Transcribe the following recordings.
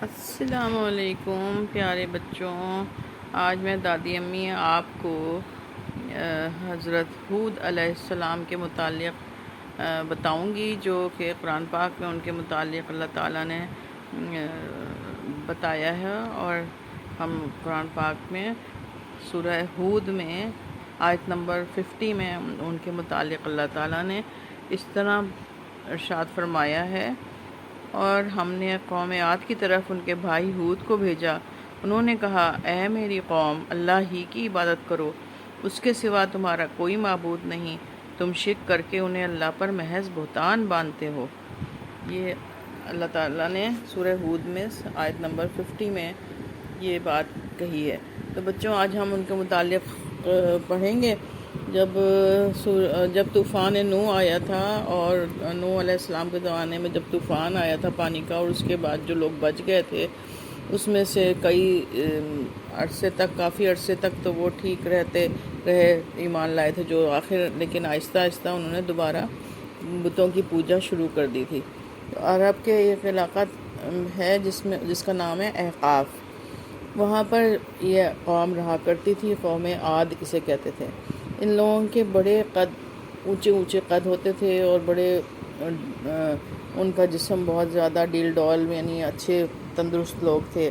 السلام علیکم پیارے بچوں، آج میں دادی امی آپ کو حضرت ہود علیہ السلام کے متعلق بتاؤں گی، جو کہ قرآن پاک میں ان کے متعلق اللہ تعالیٰ نے بتایا ہے۔ اور ہم قرآن پاک میں سورہ ہود میں آیت نمبر 50 میں ان کے متعلق اللہ تعالیٰ نے اس طرح ارشاد فرمایا ہے: اور ہم نے قوم عاد کی طرف ان کے بھائی ہود کو بھیجا، انہوں نے کہا، اے میری قوم، اللہ ہی کی عبادت کرو، اس کے سوا تمہارا کوئی معبود نہیں، تم شرک کر کے انہیں اللہ پر محض بہتان باندھتے ہو۔ یہ اللہ تعالیٰ نے سورہ ہود میں آیت نمبر 50 میں یہ بات کہی ہے۔ تو بچوں، آج ہم ان کے متعلق پڑھیں گے۔ جب طوفان نوح آیا تھا، اور نوح علیہ السلام کے زمانے میں جب طوفان آیا تھا پانی کا، اور اس کے بعد جو لوگ بچ گئے تھے اس میں سے کئی کافی عرصے تک تو وہ ٹھیک رہے، ایمان لائے تھے جو لیکن آہستہ آہستہ انہوں نے دوبارہ بتوں کی پوجا شروع کر دی تھی۔ تو عرب کے ایک علاقہ ہے جس کا نام ہے احقاف، وہاں پر یہ قوم رہا کرتی تھی، قوم عاد اسے کہتے تھے۔ ان لوگوں کے بڑے اونچے اونچے قد ہوتے تھے، اور بڑے ان کا جسم بہت زیادہ ڈیل ڈول، یعنی اچھے تندرست لوگ تھے۔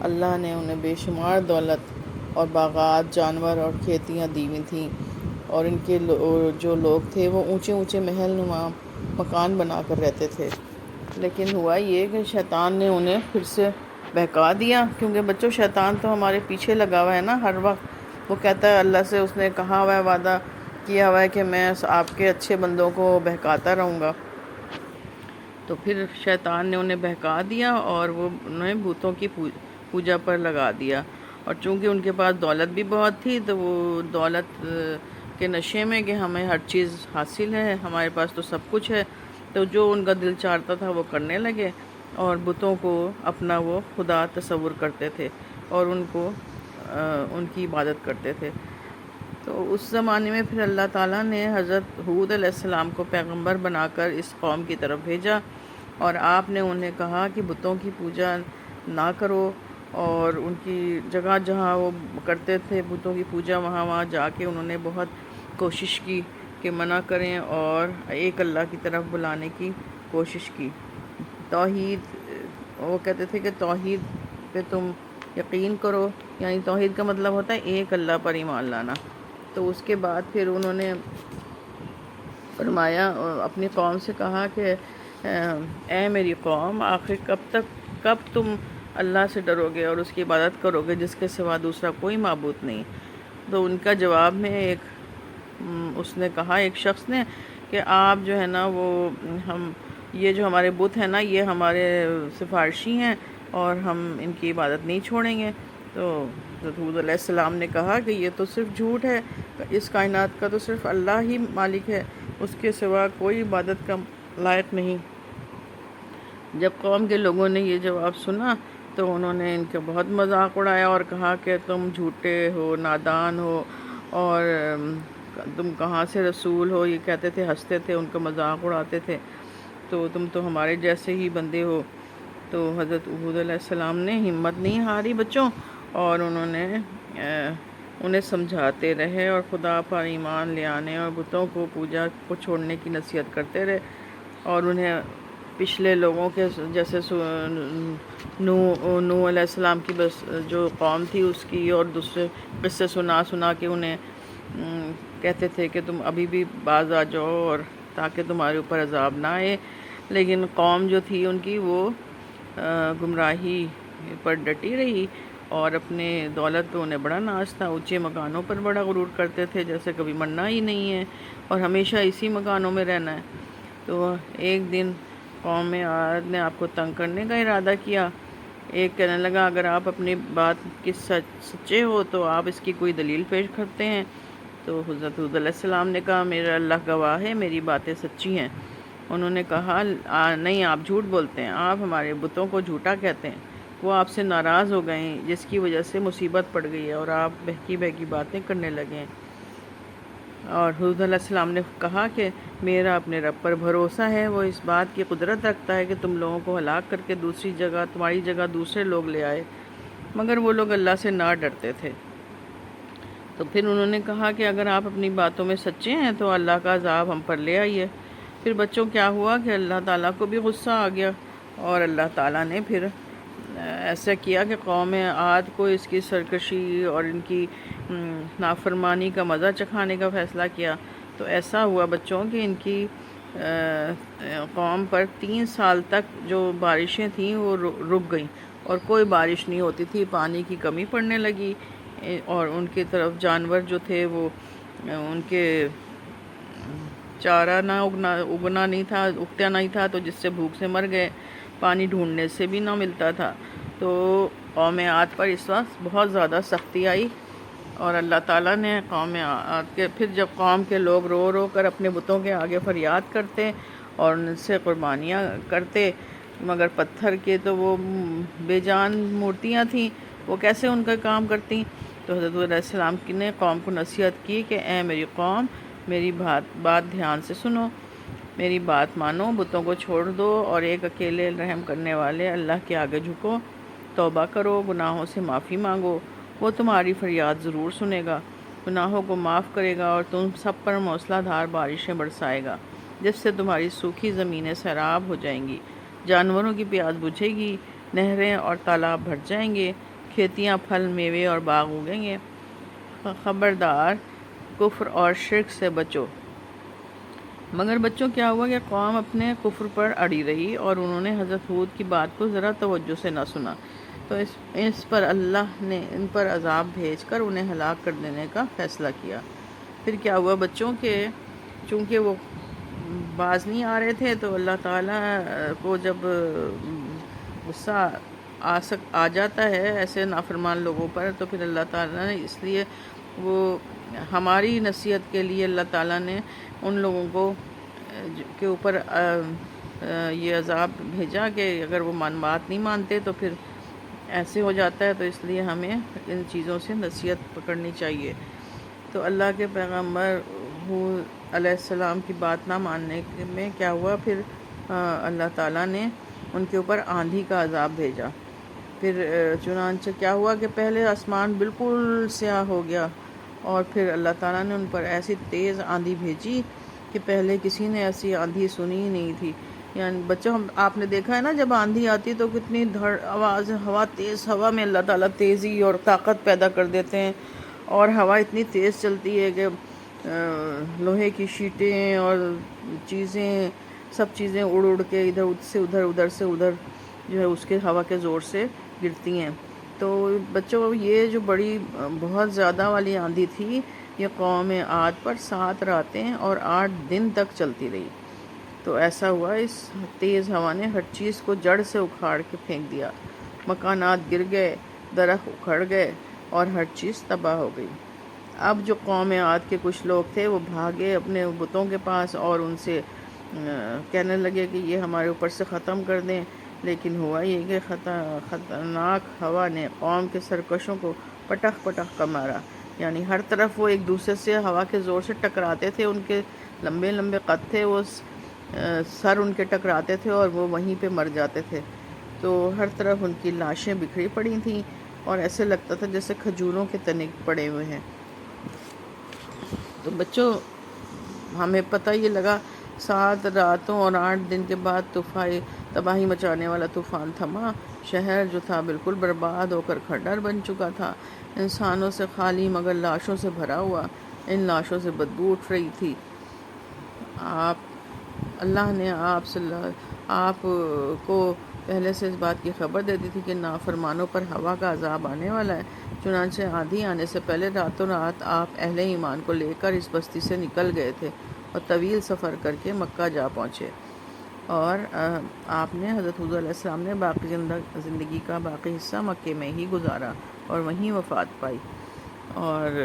اللہ نے انہیں بے شمار دولت اور باغات، جانور اور کھیتیاں دی ہوئی تھیں، اور ان کے جو لوگ تھے وہ اونچے اونچے محل نما مکان بنا کر رہتے تھے۔ لیکن ہوا یہ کہ شیطان نے انہیں پھر سے بہکا دیا، کیونکہ بچوں شیطان تو ہمارے پیچھے لگا ہوا ہے نا ہر وقت۔ وہ کہتا ہے، اللہ سے اس نے کہا ہوا ہے، وعدہ کیا ہوا ہے کہ میں آپ کے اچھے بندوں کو بہکاتا رہوں گا۔ تو پھر شیطان نے انہیں بہکا دیا، اور وہ انہیں بتوں کی پوجا پر لگا دیا۔ اور چونکہ ان کے پاس دولت بھی بہت تھی، تو وہ دولت کے نشے میں کہ ہمیں ہر چیز حاصل ہے، ہمارے پاس تو سب کچھ ہے، تو جو ان کا دل چاہتا تھا وہ کرنے لگے، اور بتوں کو اپنا وہ خدا تصور کرتے تھے، اور ان کی عبادت کرتے تھے۔ تو اس زمانے میں پھر اللہ تعالیٰ نے حضرت ہود علیہ السلام کو پیغمبر بنا کر اس قوم کی طرف بھیجا، اور آپ نے انہیں کہا کہ بتوں کی پوجا نہ کرو، اور ان کی جگہ جہاں وہ کرتے تھے بتوں کی پوجا، وہاں جا کے انہوں نے بہت کوشش کی کہ منع کریں اور ایک اللہ کی طرف بلانے کی کوشش کی۔ توحید، وہ کہتے تھے کہ توحید پہ تم یقین کرو، یعنی توحید کا مطلب ہوتا ہے ایک اللہ پر ایمان لانا۔ تو اس کے بعد پھر انہوں نے فرمایا، اپنی قوم سے کہا کہ اے میری قوم، آخر کب تم اللہ سے ڈرو گے اور اس کی عبادت کرو گے جس کے سوا دوسرا کوئی معبود نہیں؟ تو ان کا جواب میں اس نے کہا، ایک شخص نے، کہ آپ جو ہے نا یہ جو ہمارے بت ہیں نا، یہ ہمارے سفارشی ہیں، اور ہم ان کی عبادت نہیں چھوڑیں گے۔ تو حضرت ہود علیہ السلام نے کہا کہ یہ تو صرف جھوٹ ہے، اس کائنات کا تو صرف اللہ ہی مالک ہے، اس کے سوا کوئی عبادت کا لائق نہیں۔ جب قوم کے لوگوں نے یہ جواب سنا تو انہوں نے ان کا بہت مذاق اڑایا، اور کہا کہ تم جھوٹے ہو، نادان ہو، اور تم کہاں سے رسول ہو، یہ کہتے تھے، ہنستے تھے، ان کا مذاق اڑاتے تھے، تو تم تو ہمارے جیسے ہی بندے ہو۔ تو حضرت ہود علیہ السلام نے ہمت نہیں ہاری بچوں، اور انہیں سمجھاتے رہے، اور خدا پر ایمان لے آنے اور بتوں کو پوجا کو چھوڑنے کی نصیحت کرتے رہے، اور انہیں پچھلے لوگوں کے جیسے نوح علیہ السلام کی جو قوم تھی اس کی، اور دوسرے قصے سنا کے انہیں کہتے تھے کہ تم ابھی بھی باز آ جاؤ، اور تاکہ تمہارے اوپر عذاب نہ آئے۔ لیکن قوم جو تھی ان کی، وہ گمراہی پر ڈٹی رہی، اور اپنے دولت پہ انہیں بڑا ناز تھا، اونچے مکانوں پر بڑا غرور کرتے تھے، جیسے کبھی مرنا ہی نہیں ہے اور ہمیشہ اسی مکانوں میں رہنا ہے۔ تو ایک دن قوم عاد نے آپ کو تنگ کرنے کا ارادہ کیا۔ ایک کہنے لگا، اگر آپ اپنی بات کی سچے ہو تو آپ اس کی کوئی دلیل پیش کرتے ہیں؟ تو حضرت ہود علیہ السلام نے کہا، میرا اللہ گواہ ہے، میری باتیں سچی ہیں۔ انہوں نے کہا، نہیں، آپ جھوٹ بولتے ہیں، آپ ہمارے بتوں کو جھوٹا کہتے ہیں، وہ آپ سے ناراض ہو گئے ہیں، جس کی وجہ سے مصیبت پڑ گئی ہے، اور آپ بہکی بہکی باتیں کرنے لگے ہیں۔ اور حضور علیہ السلام نے کہا کہ میرا اپنے رب پر بھروسہ ہے، وہ اس بات کی قدرت رکھتا ہے کہ تم لوگوں کو ہلاک کر کے دوسری جگہ تمہاری جگہ دوسرے لوگ لے آئے، مگر وہ لوگ اللہ سے نہ ڈرتے تھے۔ تو پھر انہوں نے کہا کہ اگر آپ اپنی باتوں میں سچے ہیں تو اللہ کا عذاب ہم پر لے آئیے۔ پھر بچوں کیا ہوا کہ اللہ تعالیٰ کو بھی غصہ آ گیا، اور اللہ تعالیٰ نے پھر ایسا کیا کہ قوم عاد کو اس کی سرکشی اور ان کی نافرمانی کا مزہ چکھانے کا فیصلہ کیا۔ تو ایسا ہوا بچوں کہ ان کی قوم پر 3 سال تک جو بارشیں تھیں وہ رک گئیں، اور کوئی بارش نہیں ہوتی تھی، پانی کی کمی پڑنے لگی، اور ان کی طرف جانور جو تھے وہ ان کے چارہ نہ اگنا نہیں تھا، اگتا نہیں تھا، تو جس سے بھوک سے مر گئے، پانی ڈھونڈنے سے بھی نہ ملتا تھا۔ تو قوم عاد پر اس وقت بہت زیادہ سختی آئی، اور اللہ تعالیٰ نے قوم عاد کے پھر جب قوم کے لوگ رو رو کر اپنے بتوں کے آگے فریاد کرتے اور ان سے قربانیاں کرتے، مگر پتھر کے تو وہ بے جان مورتیاں تھیں، وہ کیسے ان کا کام کرتی؟ تو حضرت علیہ السلام نے قوم کو نصیحت کی کہ اے میری قوم، میری بات دھیان سے سنو، میری بات مانو، بتوں کو چھوڑ دو اور ایک اکیلے رحم کرنے والے اللہ کے آگے جھکو، توبہ کرو، گناہوں سے معافی مانگو، وہ تمہاری فریاد ضرور سنے گا، گناہوں کو معاف کرے گا، اور تم سب پر موسلا دھار بارشیں برسائے گا، جس سے تمہاری سوکھی زمینیں سیراب ہو جائیں گی، جانوروں کی پیاس بجھے گی، نہریں اور تالاب بھر جائیں گے، کھیتیاں پھل میوے اور باغ اگیں گے۔ خبردار، کفر اور شرک سے بچو۔ مگر بچوں کیا ہوا کہ قوم اپنے کفر پر اڑی رہی، اور انہوں نے حضرت ہود کی بات کو ذرا توجہ سے نہ سنا، تو اس پر اللہ نے ان پر عذاب بھیج کر انہیں ہلاک کر دینے کا فیصلہ کیا۔ پھر کیا ہوا بچوں کے چونکہ وہ باز نہیں آ رہے تھے، تو اللہ تعالیٰ کو جب غصہ آ جاتا ہے ایسے نافرمان لوگوں پر، تو پھر اللہ تعالیٰ نے اس لیے وہ ہماری نصیحت کے لیے اللہ تعالیٰ نے ان لوگوں کو کے اوپر یہ عذاب بھیجا کہ اگر وہ بات نہیں مانتے تو پھر ایسے ہو جاتا ہے، تو اس لیے ہمیں ان چیزوں سے نصیحت پکڑنی چاہیے۔ تو اللہ کے پیغمبر حود علیہ السلام کی بات نہ ماننے میں کیا ہوا، پھر اللہ تعالیٰ نے ان کے اوپر آندھی کا عذاب بھیجا۔ پھر چنانچہ کیا ہوا کہ پہلے آسمان بالکل سیاہ ہو گیا، اور پھر اللہ تعالیٰ نے ان پر ایسی تیز آندھی بھیجی کہ پہلے کسی نے ایسی آندھی سنی ہی نہیں تھی۔ یعنی بچوں، آپ نے دیکھا ہے نا جب آندھی آتی تو کتنی آواز، ہوا تیز، ہوا میں اللہ تعالیٰ تیزی اور طاقت پیدا کر دیتے ہیں، اور ہوا اتنی تیز چلتی ہے کہ لوہے کی شیٹیں اور چیزیں، سب چیزیں اڑ اڑ کے ادھر سے ادھر، ادھر سے ادھر جو ہے اس کے ہوا کے زور سے گرتی ہیں۔ تو بچوں، یہ جو بڑی بہت زیادہ والی آندھی تھی، یہ قوم عاد پر 7 راتیں اور 8 دن تک چلتی رہی۔ تو ایسا ہوا، اس تیز ہوا نے ہر چیز کو جڑ سے اکھاڑ کے پھینک دیا، مکانات گر گئے، درخت اکھڑ گئے، اور ہر چیز تباہ ہو گئی۔ اب جو قوم عاد کے کچھ لوگ تھے وہ بھاگے اپنے بتوں کے پاس اور ان سے کہنے لگے کہ یہ ہمارے اوپر سے ختم کر دیں، لیکن ہوا یہ کہ خطرناک ہوا نے قوم کے سرکشوں کو پٹخ پٹخ کر مارا، یعنی ہر طرف وہ ایک دوسرے سے ہوا کے زور سے ٹکراتے تھے، ان کے لمبے لمبے قد تھے، وہ سر ان کے ٹکراتے تھے اور وہ وہیں پہ مر جاتے تھے۔ تو ہر طرف ان کی لاشیں بکھری پڑی تھیں، اور ایسے لگتا تھا جیسے کھجوروں کے تنے پڑے ہوئے ہیں۔ تو بچوں، ہمیں پتہ یہ لگا 7 راتوں اور 8 دن کے بعد تباہی مچانے والا طوفان تھما، شہر جو تھا بالکل برباد ہو کر کھنڈر بن چکا تھا، انسانوں سے خالی مگر لاشوں سے بھرا ہوا، ان لاشوں سے بدبو اٹھ رہی تھی۔ اللہ نے آپ کو پہلے سے اس بات کی خبر دے دی تھی کہ نافرمانوں پر ہوا کا عذاب آنے والا ہے، چنانچہ آندھی آنے سے پہلے راتوں رات آپ اہل ایمان کو لے کر اس بستی سے نکل گئے تھے اور طویل سفر کر کے مکہ جا پہنچے، اور آپ نے حضرت حود علیہ السلام نے باقی زندگی کا باقی حصہ مکے میں ہی گزارا اور وہیں وفات پائی۔ اور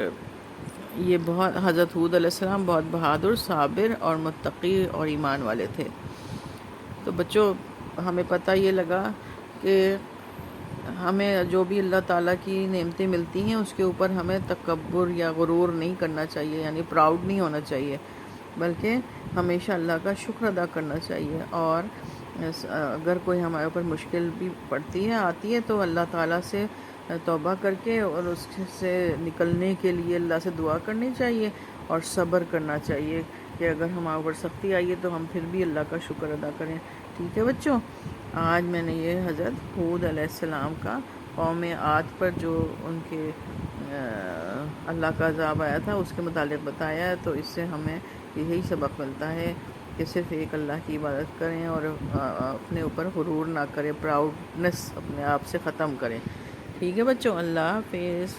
یہ حضرت حود علیہ السلام بہت بہادر، صابر اور متقی اور ایمان والے تھے۔ تو بچوں، ہمیں پتہ یہ لگا کہ ہمیں جو بھی اللہ تعالیٰ کی نعمتیں ملتی ہیں اس کے اوپر ہمیں تکبر یا غرور نہیں کرنا چاہیے، یعنی پراؤڈ نہیں ہونا چاہیے، بلکہ ہمیشہ اللہ کا شکر ادا کرنا چاہیے۔ اور اگر کوئی ہمارے اوپر مشکل بھی پڑتی ہے، آتی ہے، تو اللہ تعالیٰ سے توبہ کر کے اور اس سے نکلنے کے لیے اللہ سے دعا کرنی چاہیے اور صبر کرنا چاہیے کہ اگر ہمارے اوپر سختی آئی ہے تو ہم پھر بھی اللہ کا شکر ادا کریں۔ ٹھیک ہے بچوں، آج میں نے یہ حضرت ہود علیہ السلام کا قوم عاد پر جو ان کے اللہ کا عذاب آیا تھا اس کے متعلق بتایا ہے، تو اس سے ہمیں یہی سبق ملتا ہے کہ صرف ایک اللہ کی عبادت کریں اور اپنے اوپر غرور نہ کریں، پراؤڈنس اپنے آپ سے ختم کریں۔ ٹھیک ہے بچوں، اللہ حافظ۔